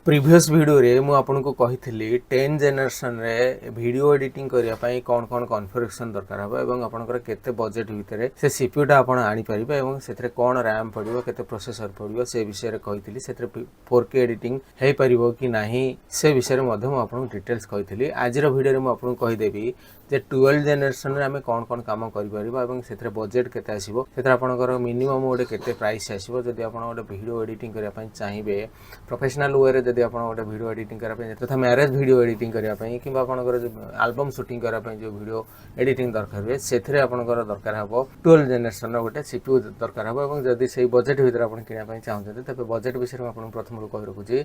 Previous video रे मु आपन को कहिथिली 10 जनरेशन रे वीडियो एडिटिंग करिया पई कोन कोन कॉन्फ़िगरेशन दरकार हबो एवं आपनकर केते बजट भितरे से सीपीयू टा आपन आनी परिबे एवं सेथरे कोन रैम पडिबो केते प्रोसेसर पडिबो से विषय रे कहिथिली सेथरे 4K एडिटिंग हे परिबो कि नाही से विषय रे मध्ये मु आपन डिटेल्स कहिथिली आज रो वीडियो रे मु आपन कहि देबी जे 12 जनरेशन रे हमें कोन कोन काम करि परिबो एवं सेथरे बजट केते आसीबो सेथरे आपनकर मिनिमम ओडे केते प्राइस आसीबो जदि आपन ओडे वीडियो एडिटिंग करिया पई चाहिबे प्रोफेशनल वे रे जदि आपन ओडे वीडियो एडिटिंग करा पई तथा मैरिज वीडियो एडिटिंग करिया पई किबा आपनकर एल्बम शूटिंग करा पई जो वीडियो एडिटिंग दरकार हुए सेथरे आपनकर दरकार हबो 12 जनरेशन रो गोटे सीपीयू दरकार हबो एवं जदि सेही बजट भीतर आपन किना पई चाहते तबे बजट विषय में आपन प्रथम रो कहि रखुची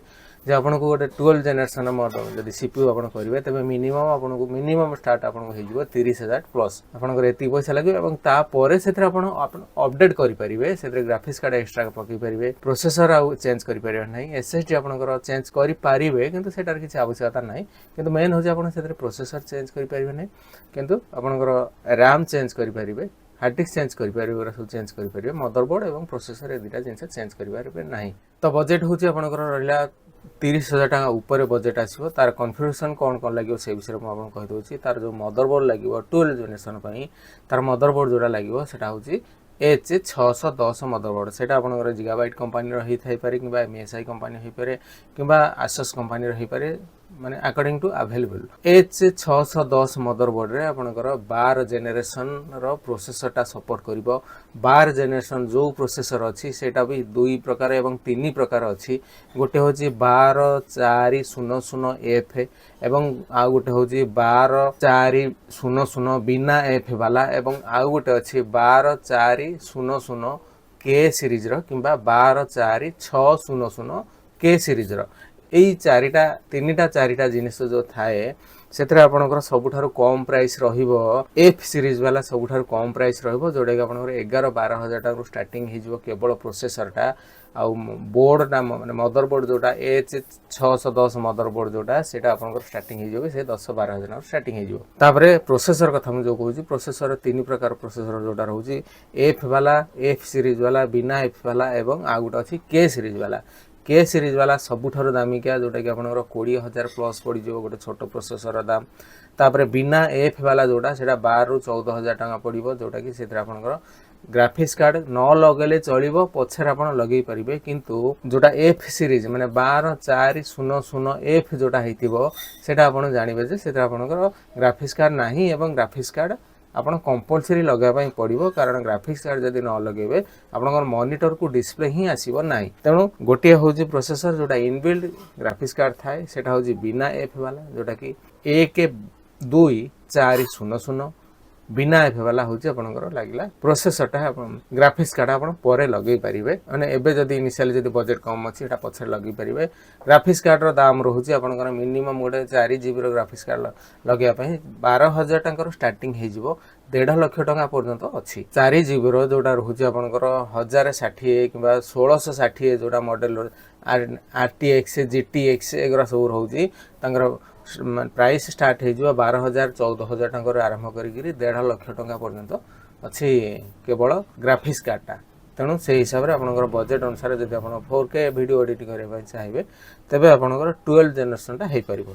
जे आपन को गोटे 12 जनरेशन मॉडल जदि सीपीयू आपन करिवे तबे मिनिमम आपन को मिनिमम स्टार्ट आपन को हेजिबो 30000 प्लस आपन को एति पैसा लागो एवं ता परे सेथरे आपन अपडेट करि परिबे सेथरे ग्राफिक्स कार्ड एक्स्ट्रा पकि परिबे प्रोसेसर आ चेंज करि परिबे नै एसएसडी आपन को चेंज करि पारिबे किंतु सेटार किछि आवश्यकता नै किंतु मेन हो जे आपन सेथरे प्रोसेसर चेंज करि परिबे नै किंतु आपन को रैम चेंज करि परिबे हार्ड डिस्क चेंज करि परिबे सब चेंज करि परिबे मदरबोर्ड एवं प्रोसेसर ए दिटा जिंस चेंज करि परिबे नै तो बजट होछि आपन को रहला 30,000 टाका ऊपर बजट आसीबो तार कॉन्फ़िगरेशन कोन कोन लागियो से विषय में आपन कहि दोछि तार जो मदरबोर्ड लागियो 12 जनरेशन पई तार मदरबोर्ड जोडा लागियो सेटा होछि H610 मदरबोर्ड सेटा आपनकर गीगाबाइट कंपनी रही थाई पारे किबा एमएसआई कंपनी होई पारे किबा आसस कंपनी रही पारे माने according to available H610 motherboard रे आपनकर 12 जनरेशन रो प्रोसेसर टा सपोर्ट करिवो 12 जनरेशन जो प्रोसेसर अछि सेटा भी दुई प्रकार एवं तीन प्रकार अछि गोटे होछि 12400F एवं आ गोटे होछि 12400 बिना एफ वाला एवं आ गोटे अछि 12400 के सीरीज रो किबा 12600 के सीरीज रो एई चारिटा चारिटा जिनिस जो थाए सेतरे आपनकर सबुठारु कम प्राइस रहिबो एफ सीरीज वाला सबुठारु कम प्राइस रहिबो जोडे के आपनकर 11-12 हजार टाकु स्टार्टिंग हिजबो केवल प्रोसेसर टा आ बोर्ड ना माने मदरबोर्ड जोटा H610 मदरबोर्ड जोटा सेटा आपनकर स्टार्टिंग हिजबो से 10-12 हजार स्टार्टिंग हिजबो तापरे प्रोसेसर कथा हम जो कहूची प्रोसेसर तीन प्रकार प्रोसेसर जोटा रहउची एफ वाला एफ सीरीज वाला बिना एफ वाला एवं आ गुटा अछि के सीरीज वाला के सीरीज वाला सबुठारु दामिका जोटा कि आपनकर 20000 प्लस पड़ी जो गोटे छोटो प्रोसेसर दाम तापरे बिना एफ वाला जोटा सेटा 12 रु 14000 टाका पड़िबो जोटा कि सेत्र आपनकर ग्राफिक्स कार्ड न लगेले चलिबो पछर आपन लगेई परिबे किंतु जोटा एफ सीरीज माने 12400F जोटा हेतिबो सेटा आपन जानिबे जे सेत्र आपनकर ग्राफिक्स कार्ड नाही एवं ग्राफिक्स कार्ड आपन कंपलसरी लगा पई पड़िबो कारण ग्राफिक्स कार्ड जदी न लगेबे आपनकर मॉनिटर को डिस्प्ले ही आसीबो नाही तेनु गोटिया होजी प्रोसेसर जोटा इनबिल्ट ग्राफिक्स कार्ड थाए सेटा होजी बिना एफ वाला जोटा कि 12400 बिना एफ वाला होची आपनकर लागिला प्रोसेसर टा आपन ग्राफिक्स कार्ड आपन परे लगेई परिबे माने एबे जदी इनिशियली जदी बजट कम अछि एटा पछर लगेई परिबे ग्राफिक्स कार्ड रो दाम रहउची आपनकर मिनिमम गोटे 4GB रो ग्राफिक्स कार्ड लगेया पई 12000 टाका रो स्टार्टिंग हे जिवो 1.5 लाख टाका पर्यंत अछि 4GB रो जोटा रहउची आपनकर 1060 किबा 1660 जोटा मॉडल RTX GTX एगरा सब रहउची तांगर प्राइस स्टार्ट हे जो 12000-14000 टाका रो आरंभ करी 1.5 लाख टाका पर्यंत अछि केवल ग्राफिक्स कार्ड टा तेणु से हिसाब रे आपनकर बजट अनुसार जदि आपन 4K वीडियो एडिट करे पय चाहिबे तबे आपनकर 12 जनरेशन टा हे परिबो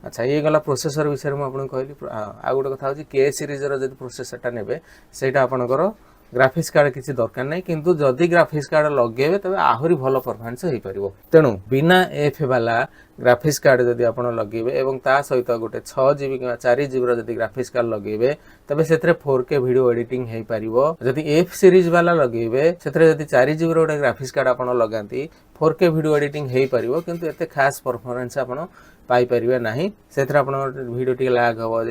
अच्छा ये गला प्रोसेसर विषय में आपन कहली आ गोटे कथा होची के सीरीज रो जदि प्रोसेसर टा नेबे सेटा आपनकर ग्राफिक्स कार्ड किसी दरकार नै किंतु जदि ग्राफिक्स कार्ड लगेबे तबे आहुरी भलो परफॉर्मेंस हे परिबो तेणु बिना एफ वाला ग्राफिक्स कार्ड जदि आपण लगेबे एवं ता सहित गोटे 6GB कि 4GB रो जदि ग्राफिक्स कार्ड लगेबे तबे सेतरे 4K वीडियो एडिटिंग हे परिबो जदि एफ सीरीज वाला लगेबे सेतरे जदि 4GB रो गोटे ग्राफिक्स कार्ड आपण लगांती 4K वीडियो एडिटिंग हे परिबो किंतु एते खास परफॉर्मेंस आपण पाई परिबे नाही सेतरे आपण वीडियो टिक लैग हबो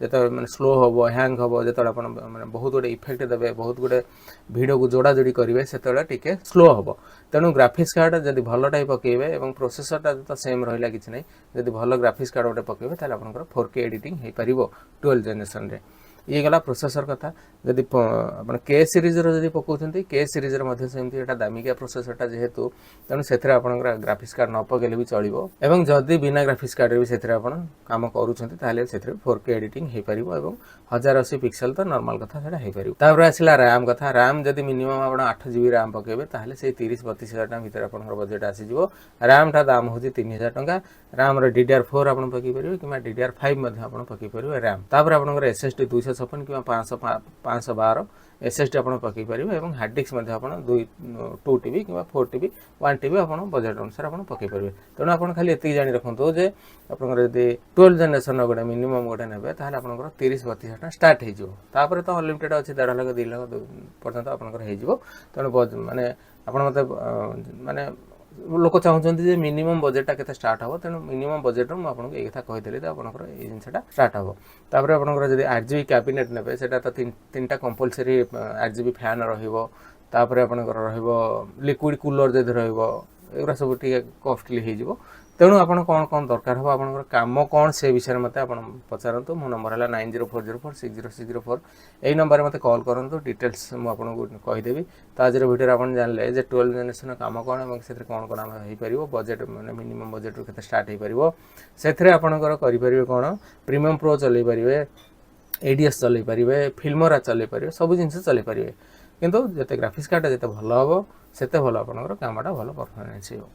जते माने स्लो हबो हैंग हबो जते आपण माने बहुत गोटे इफेक्ट देबे बहुत गोटे वीडियो को जोड़ा जोड़ी करिवे सेतले टिके स्लो हबो तेनु ग्राफिक्स कार्ड जदी भलो टाइप पकेबे एवं प्रोसेसर ता तो सेम रहिला किछ नै जदी भलो ग्राफिक्स कार्ड ओटे पकेबे ताले आपनकर 4K एडिटिंग हे परिबो 12 जनरेशन रे ये गला प्रोसेसर कथा जदि आपण के सीरीज रो जदि पकाउछंती के सीरीज रो मध्ये सेमती एटा दामिका प्रोसेसरटा जेहेतु तेणु सेथरे आपनकर ग्राफिक्स कार्ड न पकेले भी चलिबो एवं जदि बिना ग्राफिक्स कार्ड रे भी सेथरे आपण काम करूछंती ताले सेथरे 4K एडिटिंग हे परिबो एवं 1080 पिक्सल तो नॉर्मल कथा सेटा हे परिबो तापर आसिला रैम कथा रैम जदि मिनिमम आपण 8GB रैम पकेबे ताले से 30-32 हजार टाका भीतर आपनकर बजेट आसी जिवो रैम टा दाम होची 3000 टका रैम रो DDR4 आपण पकी परिबे किमा DDR5 मध्ये आपण पकी परिबे रैम तापर आपनकर SSD 256 किमा 512 SSD आपण पकी परिबे एवं हार्ड डिस्क मध्ये आपण 2TB किमा 4TB 1TB आपण बजेट अनुसार आपण पकी परिबे तेणु आपण खाली एति जानि रखंतो जे आपनकर यदि 12 जनरेशन गोटे मिनिमम गोटे नेबे ताले आपनकर 30-32 हजार स्टार्ट हे जिवो तापर तो अनलिमिटेड अछि 1.5 लाख 2 लाख पर्यंत आपनकर हे जिवो तेणु माने आपण मते माने लोक चाहूछंती जे मिनिमम बजेट केते स्टार्ट हबो तेणु मिनिमम बजेट मु आपनको ए कथा कहितली त आपनकर ए जिनसटा स्टार्ट हबो तापर आपनकर जदि 8GB कैबिनेट नेबे सेटा त तीनटा कंपलसरी 8GB फैन रहिबो तापर आपनकर रहिबो लिक्विड कूलर जदि रहिबो एगरा सब ठीक कॉस्टली हे जिवो तेणु आपण कोन दरकार हबो आपनकर काम कोन से विषय मते आपण पचारंतु मो नंबर हला 9040460604 एई नंबर मते कॉल करंतु डिटेल्स मु आपनको कहि देबी ताजर वीडियो आपण जानले जे 12 जनरेशन काम कोन एवं सेथरे कोन हम हे परिबो बजेट माने मिनिमम बजेट रो केते स्टार्ट हे परिबो सेथरे आपनकर करि परिबे कोन प्रीमियम प्रो चलै परिबे एडीएस चलै परिबे फिल्मरा चलै परिबे सब जिंस चलै परिबे किंतु जते ग्राफिक्स कार्ड जते भलो हबो सेते भलो आपनकर कामटा भलो परफॉर्मेंस हो।